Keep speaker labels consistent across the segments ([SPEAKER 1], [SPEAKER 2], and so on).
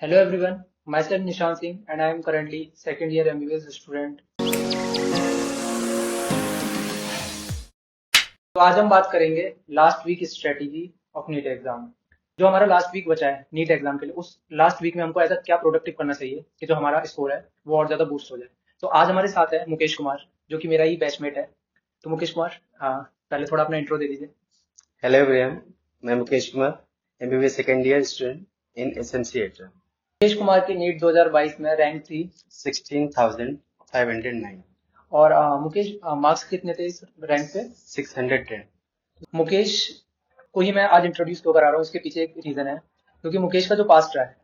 [SPEAKER 1] Hello everyone, myself Nishan Singh and I am currently second year MBBS student. तो आज हम बात करेंगे last week strategy of NEET exam. जो हमारा लास्ट वीक बचा है नीट एग्जाम के लिए, उस लास्ट वीक में हमको ऐसा क्या प्रोडक्टिव करना चाहिए कि जो हमारा स्कोर है वो और ज्यादा बूस्ट हो जाए। तो आज हमारे साथ है मुकेश कुमार, जो कि मेरा ही बैचमेट है। तो मुकेश कुमार, हाँ, पहले थोड़ा अपना इंट्रो दे दीजिए।
[SPEAKER 2] हेलो एवरीवन, मैं Mukesh Kumar, MBBS second year student in SMC एटा।
[SPEAKER 1] मुकेश कुमार की नीट 2022 में रैंक थी
[SPEAKER 2] 16,509।
[SPEAKER 1] और मुकेश मार्क्स कितने थे इस रैंक पे?
[SPEAKER 2] 610।
[SPEAKER 1] मुकेश को ही मैं आज इंट्रोड्यूस क्यों करा रहा हूँ, उसके पीछे एक रीजन है। क्योंकि मुकेश का जो पास्ट रहा है,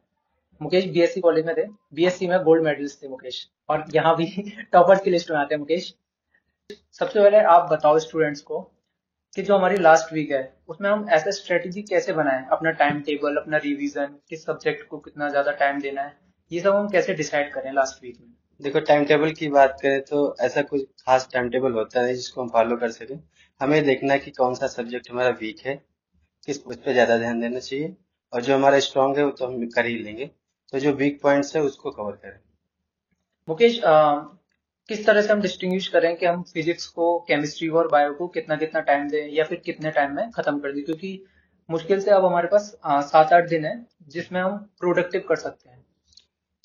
[SPEAKER 1] मुकेश बीएससी कॉलेज में थे, बीएससी में गोल्ड मेडलिस्ट थे मुकेश, और यहाँ भी टॉपर्स की लिस्ट में आते हैं मुकेश। सबसे पहले आप बताओ स्टूडेंट्स को कि जो हमारी लास्ट वीक है उसमें हम ऐसा स्ट्रेटेजी कैसे बनाएं, अपना टाइम टेबल, अपना रिवीजन, किस सब्जेक्ट को कितना ज्यादा टाइम देना है, ये सब हम कैसे डिसाइड करें लास्ट वीक में।
[SPEAKER 2] देखो, टाइम टेबल की बात करें तो ऐसा कुछ खास टाइम टेबल होता है जिसको हम फॉलो कर सकें। हमें देखना है कि कौन सा सब्जेक्ट हमारा वीक है, किस उस पर ज्यादा ध्यान देना चाहिए, और जो हमारा स्ट्रांग है वो तो हम कर ही लेंगे। तो जो वीक पॉइंट्स है उसको कवर करें।
[SPEAKER 1] मुकेश, किस तरह से हम डिस्टिंग्विश करें कि हम फिजिक्स को, केमिस्ट्री को और बायो को कितना कितना टाइम दें या फिर कितने टाइम में खत्म कर दें, क्योंकि मुश्किल से अब हमारे पास 7-8 दिन है जिसमें हम प्रोडक्टिव कर सकते हैं।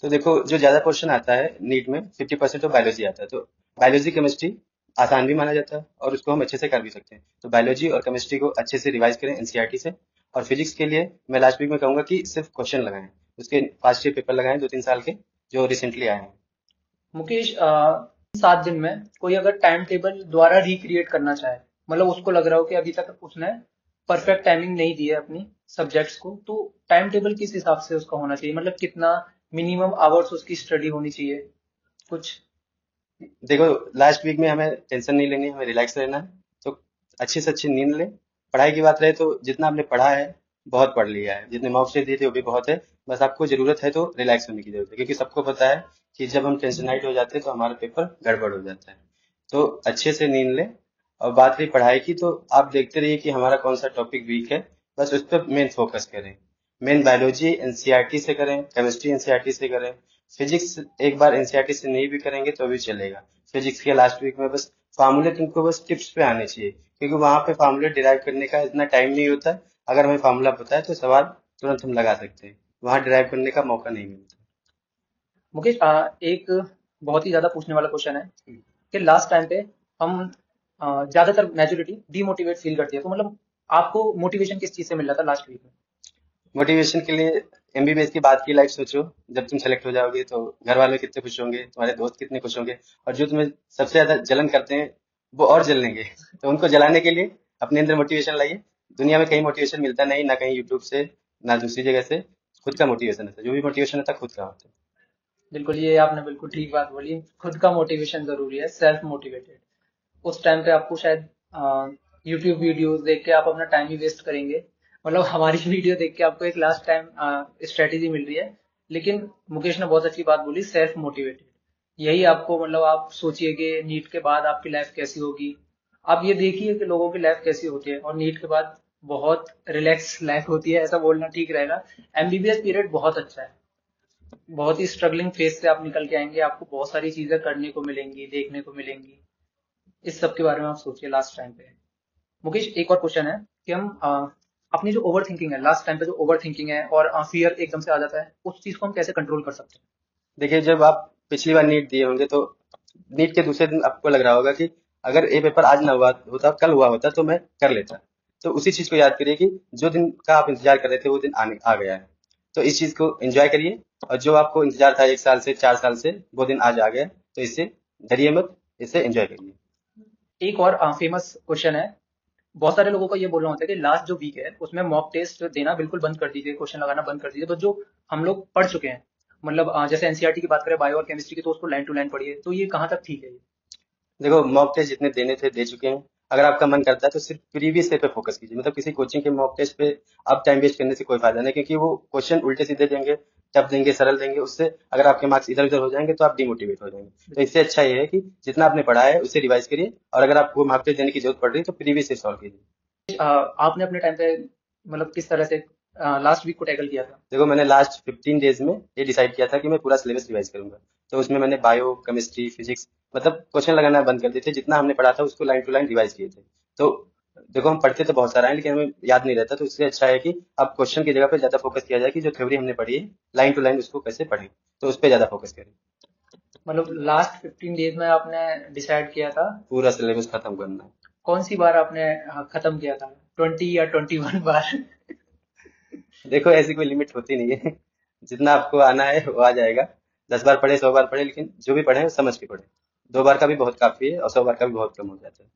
[SPEAKER 2] तो देखो, जो ज्यादा क्वेश्चन आता है नीट में 50% तो बायोलॉजी आता है। तो बायोलॉजी केमिस्ट्री आसान भी माना जाता है और उसको हम अच्छे से कर भी सकते हैं। तो बायोलॉजी और केमिस्ट्री को अच्छे से रिवाइज करें एनसीईआरटी से। और फिजिक्स के लिए मैं लास्ट वीक में कहूंगा कि सिर्फ क्वेश्चन लगाएं, उसके पास्ट ईयर पेपर लगाएं 2-3 साल के जो रिसेंटली आए हैं।
[SPEAKER 1] मुकेश, 7 दिन में कोई अगर टाइम टेबल द्वारा रिक्रिएट करना चाहे, मतलब उसको लग रहा हो कि अभी तक उसने परफेक्ट टाइमिंग नहीं दी है अपनी सब्जेक्ट्स को, तो टाइम टेबल किस हिसाब से उसका होना चाहिए, मतलब कितना मिनिमम आवर्स उसकी स्टडी होनी चाहिए कुछ।
[SPEAKER 2] देखो, लास्ट वीक में हमें टेंशन नहीं लेनी, हमें रिलैक्स रहना है। तो अच्छी से अच्छी नींद लें। पढ़ाई की बात रहे तो जितना आपने पढ़ा है बहुत पढ़ लिया है, जितने मॉक टेस्ट दिए थे वो भी बहुत है। बस आपको जरूरत है तो रिलैक्स होने की जरूरत है, क्योंकि सबको पता है कि जब हम टेंशनाइट हो जाते हैं तो हमारा पेपर गड़बड़ हो जाता है। तो अच्छे से नींद लें। और बात रही पढ़ाई की, तो आप देखते रहिए कि हमारा कौन सा टॉपिक वीक है, बस उस पर मेन फोकस करें। मेन बायोलॉजी एनसीईआरटी से करें, केमिस्ट्री एनसीईआरटी से करें। फिजिक्स एक बार एनसीईआरटी से नहीं भी करेंगे तो भी चलेगा। फिजिक्स के लास्ट वीक में बस फार्मूले तुमको बस टिप्स पे आने चाहिए, क्योंकि वहां पे फार्मूले डिराइव करने का इतना टाइम नहीं होता है। अगर हमें फार्मूला पता है तो सवाल तुरंत हम लगा सकते हैं, वहां डिराइव करने का मौका नहीं मिलता।
[SPEAKER 1] मुकेश, एक बहुत ही ज्यादा पूछने वाला क्वेश्चन है कि लास्ट टाइम पे हम ज्यादातर मेजोरिटी डीमोटिवेट फील करती है, तो मतलब आपको मोटिवेशन किस चीज से मिल रहा था लास्ट वीक में?
[SPEAKER 2] मोटिवेशन के लिए एमबीबीएस की बात की लाइफ सोचो। जब तुम सेलेक्ट हो जाओगे तो घर वाले कितने खुश होंगे, तुम्हारे दोस्त कितने खुश होंगे, और जो तुम्हें सबसे ज्यादा जलन करते हैं वो और जलेंगे। तो उनको जलाने के लिए अपने अंदर मोटिवेशन लाइए। दुनिया में कहीं मोटिवेशन मिलता नहीं, ना कहीं यूट्यूब से, ना दूसरी जगह से। खुद का मोटिवेशन होता है, जो भी मोटिवेशन होता है खुद का होता है।
[SPEAKER 1] बिल्कुल, ये आपने बिल्कुल ठीक बात बोली। खुद का मोटिवेशन जरूरी है, सेल्फ मोटिवेटेड। उस टाइम पे आपको शायद यूट्यूब वीडियोस देख के आप अपना टाइम ही वेस्ट करेंगे। मतलब हमारी वीडियो देख के आपको एक लास्ट टाइम स्ट्रेटेजी मिल रही है। लेकिन मुकेश ने बहुत अच्छी बात बोली, सेल्फ मोटिवेटेड। यही आपको, मतलब आप सोचिए कि नीट के बाद आपकी लाइफ कैसी होगी। आप ये देखिए कि लोगों की लाइफ कैसी होती है, और नीट के बाद बहुत रिलैक्स लाइफ होती है, ऐसा बोलना ठीक रहेगा। एमबीबीएस पीरियड बहुत अच्छा है, बहुत ही स्ट्रगलिंग फेज से आप निकल के आएंगे, आपको बहुत सारी चीजें करने को मिलेंगी, देखने को मिलेंगी। इस सब के बारे में आप सोचिए लास्ट टाइम पे। मुकेश, एक और क्वेश्चन है कि हम अपनी जो ओवर थिंकिंग है, लास्ट टाइम पे जो ओवर थिंकिंग है और फियर एकदम से आ जाता है, उस चीज को हम कैसे कंट्रोल कर सकते हैं?
[SPEAKER 2] देखिए, जब आप पिछली बार नीट दिए होंगे तो नीट के दूसरे दिन आपको लग रहा होगा कि अगर ये पेपर आज ना हुआ होता, कल हुआ होता तो मैं कर लेता। तो उसी चीज को याद करिए कि जो दिन का आप इंतजार कर रहे थे वो दिन आने आ गया है। तो इस चीज को एंजॉय करिए, और जो आपको इंतजार था 1 साल से, 4 साल से, वो दिन आज आ गया। तो इससे डरिए मत, इसे एंजॉय करिए।
[SPEAKER 1] एक और फेमस क्वेश्चन है, बहुत सारे लोगों का ये बोलना होता है कि लास्ट जो वीक है उसमें मॉक टेस्ट देना बिल्कुल बंद कर दीजिए, क्वेश्चन लगाना बंद कर दीजिए। तो जो हम लोग पढ़ चुके हैं, मतलब जैसे एनसीईआरटी की बात करें बायो और केमिस्ट्री की, तो उसको लाइन टू लाइन पढ़िए, तो ये कहाँ तक ठीक है ये?
[SPEAKER 2] देखो, मॉक टेस्ट जितने देने थे दे चुके हैं। अगर आपका मन करता है तो सिर्फ प्रीवियस ईयर पे फोकस कीजिए, मतलब किसी कोचिंग के मॉक टेस्ट पे आप टाइम वेस्ट करने से कोई फायदा नहीं, क्योंकि वो क्वेश्चन उल्टे सीधे देंगे, टफ देंगे, सरल देंगे। उससे अगर आपके मार्क्स इधर उधर हो जाएंगे तो आप डिमोटिवेट हो जाएंगे। तो इससे अच्छा ये है कि जितना आपने पढ़ा है उसे रिवाइज करिए, और अगर आपको मॉक टेस्ट देने की जरूरत पड़ रही है तो प्रीवियस ईयर सॉल्व कीजिए।
[SPEAKER 1] आपने अपने टाइम पे मतलब किस तरह से लास्ट वीक को टैकल किया था?
[SPEAKER 2] देखो मैंने लास्ट 15 डेज में ये डिसाइड किया था कि मैं पूरा सिलेबस रिवाइज करूंगा। तो उसमें मैंने बायो, केमिस्ट्री, फिजिक्स मतलब क्वेश्चन लगाना बंद कर दिए थे। जितना हमने पढ़ा था उसको लाइन टू लाइन रिवाइज किए थे। तो देखो हम पढ़ते तो बहुत सारा है लेकिन हमें याद नहीं रहता। तो इससे अच्छा है कि अब क्वेश्चन की जगह पे ज्यादा फोकस किया जाए कि जो थ्योरी हमने पढ़ी है लाइन टू लाइन उसको कैसे पढ़ें। तो उस पर ज्यादा फोकस करें।
[SPEAKER 1] मतलब लास्ट 15 डेज में आपने डिसाइड किया था?
[SPEAKER 2] पूरा सिलेबस खत्म करना है।
[SPEAKER 1] कौन सी बार आपने खत्म किया था, 20 या 21 बार?
[SPEAKER 2] देखो ऐसी कोई लिमिट होती नहीं है। जितना आपको आना है वो आ जाएगा। 10 बार पढ़े, 100 बार पढ़े, लेकिन जो भी पढ़े समझ के पढ़े। 2 बार का भी बहुत काफी है और 100 बार का भी बहुत कम हो जाता है।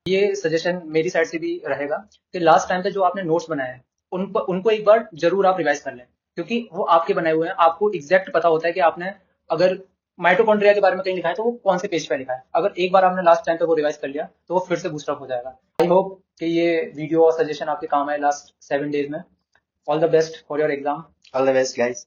[SPEAKER 1] ये सजेशन मेरी साइड से भी रहेगा कि लास्ट टाइम पे जो आपने नोट्स बनाए हैं उनको एक बार जरूर आप रिवाइज कर लें, क्योंकि वो आपके बनाए हुए हैं। आपको एग्जैक्ट पता होता है कि आपने अगर माइटोकॉन्ड्रिया के बारे में कहीं लिखा है तो वो कौन से पेज पे लिखा है। अगर एक बार आपने लास्ट टाइम पे वो रिवाइज कर लिया तो वो फिर से बूस्टअप हो जाएगा। आई होप कि ये वीडियो और सजेशन आपके काम आए लास्ट 7 डेज में। All the best for your exam.
[SPEAKER 2] All the best guys.